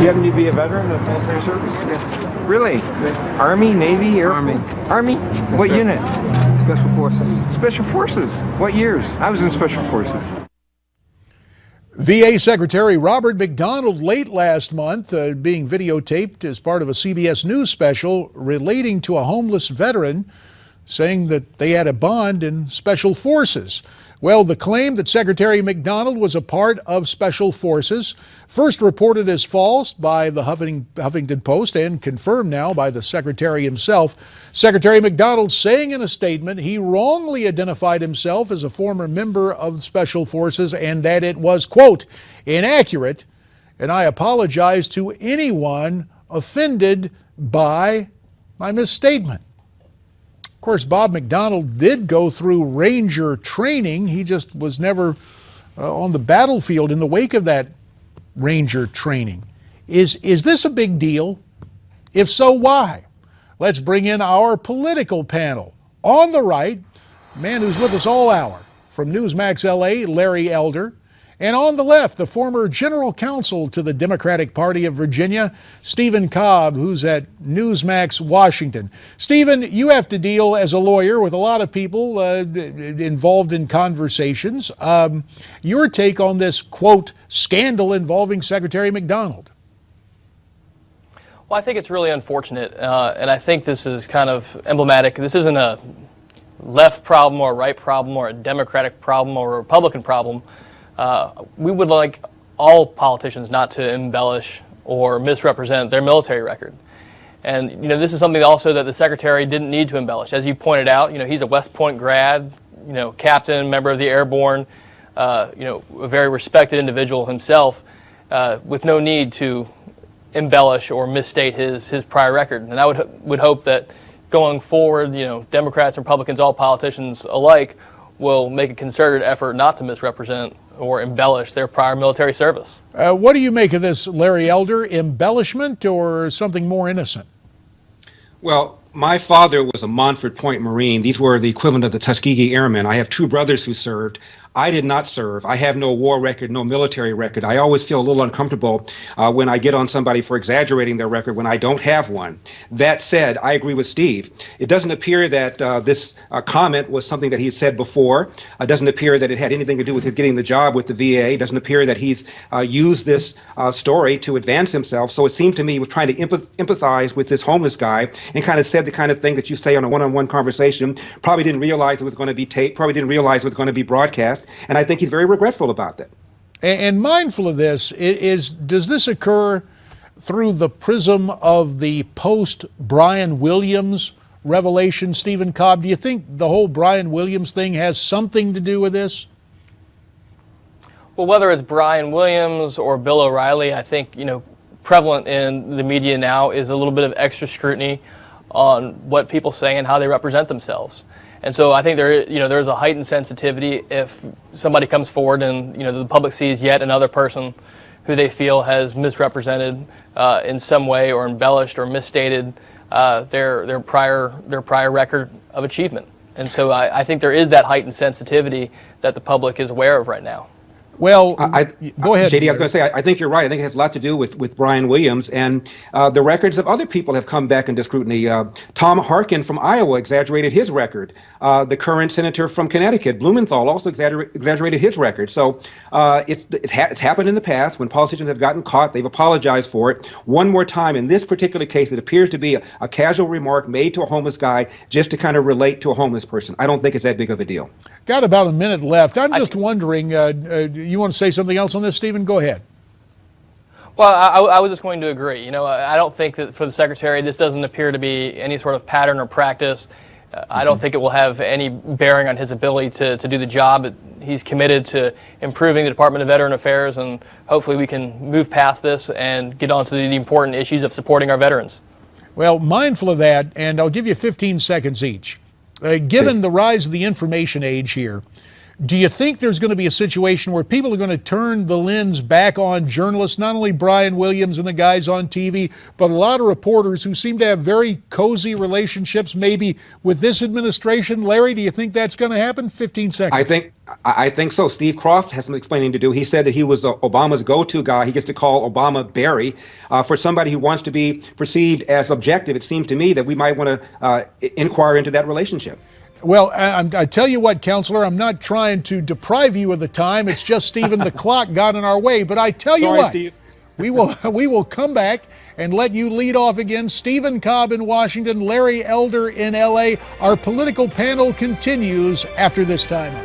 you happen to be a veteran of military service? Yes. Really? Yes. Army, Navy, Air Army. Army? Yes, What sir. unit? Special Forces. Special Forces. What years? I was in Special Forces. VA Secretary Robert McDonald late last month being videotaped as part of a CBS News special relating to a homeless veteran saying that they had a bond in Special Forces. Well, the claim that Secretary McDonald was a part of Special Forces, first reported as false by the Huffington Post and confirmed now by the Secretary himself. Secretary McDonald saying in a statement he wrongly identified himself as a former member of Special Forces and that it was, quote, inaccurate, and I apologize to anyone offended by my misstatement. Of course, Bob McDonald did go through Ranger training. He just was never on the battlefield in the wake of that Ranger training. Is this a big deal? If so, why? Let's bring in our political panel. On the right, a man who's with us all hour, from Newsmax LA, Larry Elder. And on the left, the former general counsel to the Democratic Party of Virginia, Stephen Cobb, who's at Newsmax Washington. Stephen, you have to deal as a lawyer with a lot of people involved in conversations. Your take on this, quote, scandal involving Secretary McDonald? Well, I think it's really unfortunate, and I think this is kind of emblematic. This isn't a left problem or a right problem or a Democratic problem or a Republican problem. We would like all politicians not to embellish or misrepresent their military record. And, this is something also that the Secretary didn't need to embellish. As you pointed out, he's a West Point grad, captain, member of the Airborne, a very respected individual himself, with no need to embellish or misstate his prior record. And I would hope that going forward, Democrats, Republicans, all politicians alike will make a concerted effort not to misrepresent or embellish their prior military service. What do you make of this, Larry Elder? Embellishment or something more innocent? Well, my father was a Montford Point Marine. These were the equivalent of the Tuskegee Airmen. I have two brothers who served. I did not serve. I have no war record, no military record. I always feel a little uncomfortable when I get on somebody for exaggerating their record when I don't have one. That said, I agree with Steve. It doesn't appear that this comment was something that he had said before. It doesn't appear that it had anything to do with his getting the job with the VA. It doesn't appear that he's used this story to advance himself. So it seemed to me he was trying to empathize with this homeless guy and kind of said the kind of thing that you say on a one-on-one conversation. Probably didn't realize it was going to be taped. Probably didn't realize it was going to be broadcast. And I think he's very regretful about that. And mindful of this, does this occur through the prism of the post-Brian Williams revelation, Stephen Cobb? Do you think the whole Brian Williams thing has something to do with this? Well, whether it's Brian Williams or Bill O'Reilly, I think, prevalent in the media now is a little bit of extra scrutiny on what people say and how they represent themselves. And so I think there's a heightened sensitivity if somebody comes forward and the public sees yet another person who they feel has misrepresented in some way or embellished or misstated their prior record of achievement. And so I think there is that heightened sensitivity that the public is aware of right now. Well, go ahead. JD, I was going to say, I think you're right. I think it has a lot to do with Brian Williams, and the records of other people have come back into scrutiny. Tom Harkin from Iowa exaggerated his record. The current senator from Connecticut, Blumenthal, also exaggerated his record. So it's happened in the past. When politicians have gotten caught, they've apologized for it. One more time, in this particular case, it appears to be a casual remark made to a homeless guy just to kind of relate to a homeless person. I don't think it's that big of a deal. Got about a minute left. I'm just wondering, you want to say something else on this, Stephen? Go ahead. Well, I was just going to agree. I don't think that for the Secretary, this doesn't appear to be any sort of pattern or practice. I don't think it will have any bearing on his ability to do the job. He's committed to improving the Department of Veteran Affairs, and hopefully we can move past this and get on to the important issues of supporting our veterans. Well, mindful of that, and I'll give you 15 seconds each. Given the rise of the information age here, Do you think there's going to be a situation where people are going to turn the lens back on journalists, not only Brian Williams and the guys on TV, but a lot of reporters who seem to have very cozy relationships maybe with this administration? Larry, do you think that's going to happen? 15 seconds. I think so. Steve Croft has some explaining to do. He said that he was Obama's go-to guy. He gets to call Obama Barry. For somebody who wants to be perceived as objective, it seems to me that we might want to inquire into that relationship. Well, I tell you what, Counselor, I'm not trying to deprive you of the time. It's just, Stephen, the clock got in our way. But I tell you Sorry, what, Steve. we will come back and let you lead off again. Stephen Cobb in Washington, Larry Elder in L.A. Our political panel continues after this time.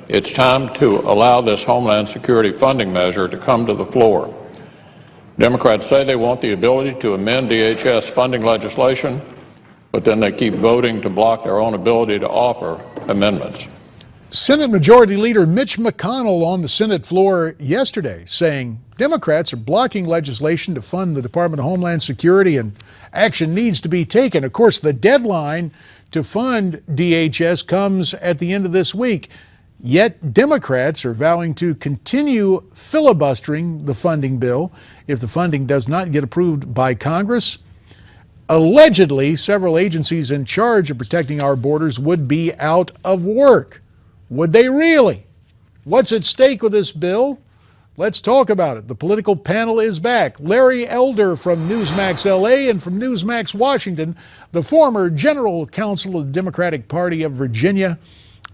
It's time to allow this Homeland Security funding measure to come to the floor. Democrats say they want the ability to amend DHS funding legislation, but then they keep voting to block their own ability to offer amendments. Senate Majority Leader Mitch McConnell on the Senate floor yesterday saying Democrats are blocking legislation to fund the Department of Homeland Security and action needs to be taken. Of course, the deadline to fund DHS comes at the end of this week. Yet Democrats are vowing to continue filibustering the funding bill if the funding does not get approved by Congress. Allegedly, several agencies in charge of protecting our borders would be out of work. Would they really? What's at stake with this bill? Let's talk about it. The political panel is back. Larry Elder from Newsmax LA and from Newsmax Washington, the former general counsel of the Democratic Party of Virginia,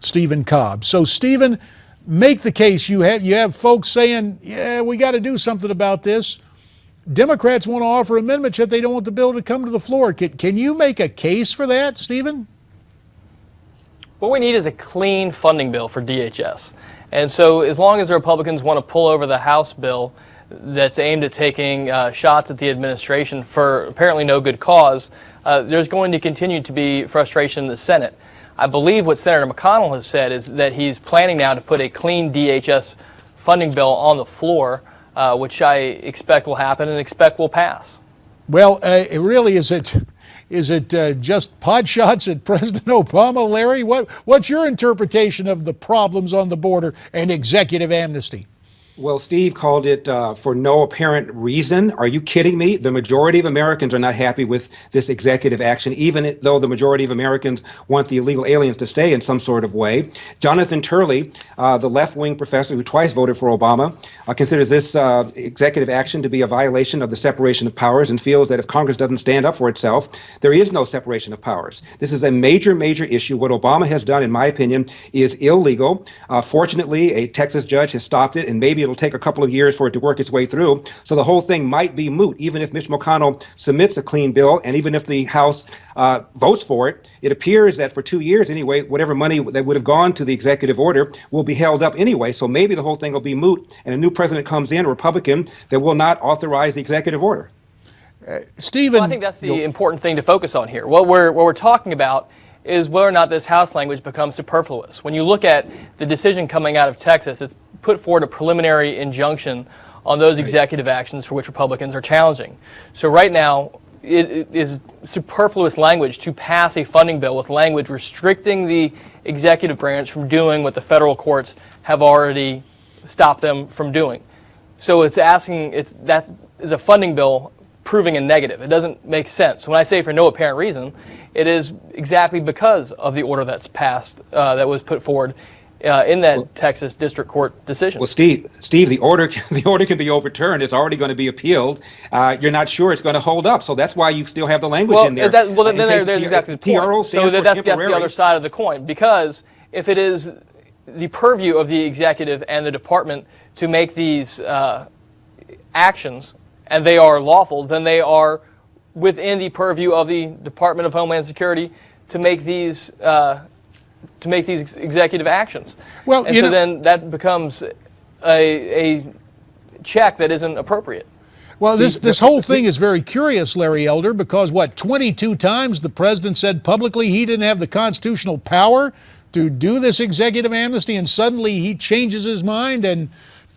Stephen Cobb. So, Stephen, make the case. You have folks saying, yeah, we got to do something about this. Democrats want to offer amendments, yet they don't want the bill to come to the floor. Can you make a case for that, Stephen? What we need is a clean funding bill for DHS. And so as long as the Republicans want to pull over the House bill that's aimed at taking shots at the administration for apparently no good cause, there's going to continue to be frustration in the Senate. I believe what Senator McConnell has said is that he's planning now to put a clean DHS funding bill on the floor, which I expect will happen and expect will pass. Well, is it just pot shots at President Obama, Larry? What's your interpretation of the problems on the border and executive amnesty? Well, Steve called it for no apparent reason. Are you kidding me? The majority of Americans are not happy with this executive action, even though the majority of Americans want the illegal aliens to stay in some sort of way. Jonathan Turley, the left-wing professor who twice voted for Obama, considers this executive action to be a violation of the separation of powers and feels that if Congress doesn't stand up for itself, there is no separation of powers. This is a major, major issue. What Obama has done, in my opinion, is illegal. Fortunately, a Texas judge has stopped it, and maybe it'll take a couple of years for it to work its way through. So the whole thing might be moot, even if Mitch McConnell submits a clean bill, and even if the House votes for it. It appears that for 2 years anyway, whatever money that would have gone to the executive order will be held up anyway. So maybe the whole thing will be moot, and a new president comes in, a Republican, that will not authorize the executive order. Stephen, well, I think that's the important thing to focus on here. What we're talking about is whether or not this House language becomes superfluous. When you look at the decision coming out of Texas, it's put forward a preliminary injunction on those executive actions for which Republicans are challenging. So right now, it is superfluous language to pass a funding bill with language restricting the executive branch from doing what the federal courts have already stopped them from doing. So that is a funding bill proving a negative. It doesn't make sense. When I say for no apparent reason, it is exactly because of the order that's passed, that was put forward in that Texas District Court decision. Well, Steve, the order can be overturned. It's already going to be appealed. You're not sure it's going to hold up, so that's why you still have the language in there. There's exactly the point. So that's the other side of the coin, because if it is the purview of the executive and the department to make these actions, and they are lawful, then they are within the purview of the Department of Homeland Security to make these executive actions. Well, and so then that becomes a check that isn't appropriate. Well, this whole thing is very curious, Larry Elder, because 22 times the president said publicly he didn't have the constitutional power to do this executive amnesty, and suddenly he changes his mind and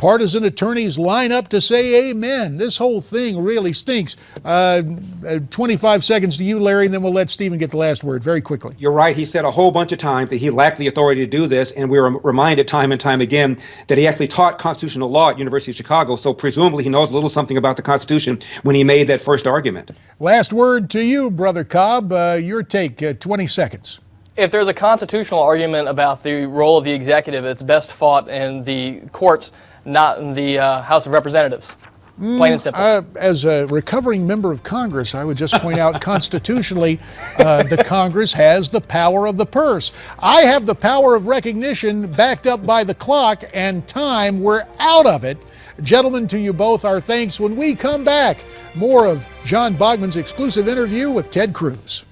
partisan attorneys line up to say amen. This whole thing really stinks. 25 seconds to you, Larry, and then we'll let Stephen get the last word very quickly. You're right. He said a whole bunch of times that he lacked the authority to do this, and we were reminded time and time again that he actually taught constitutional law at University of Chicago, so presumably he knows a little something about the Constitution when he made that first argument. Last word to you, Brother Cobb. Your take, 20 seconds. If there's a constitutional argument about the role of the executive, it's best fought in the courts, not in the House of Representatives. Plain and simple. As a recovering member of Congress, I would just point out constitutionally, the Congress has the power of the purse. I have the power of recognition backed up by the clock and time. We're out of it. Gentlemen, to you both, our thanks. When we come back, more of John Bogman's exclusive interview with Ted Cruz.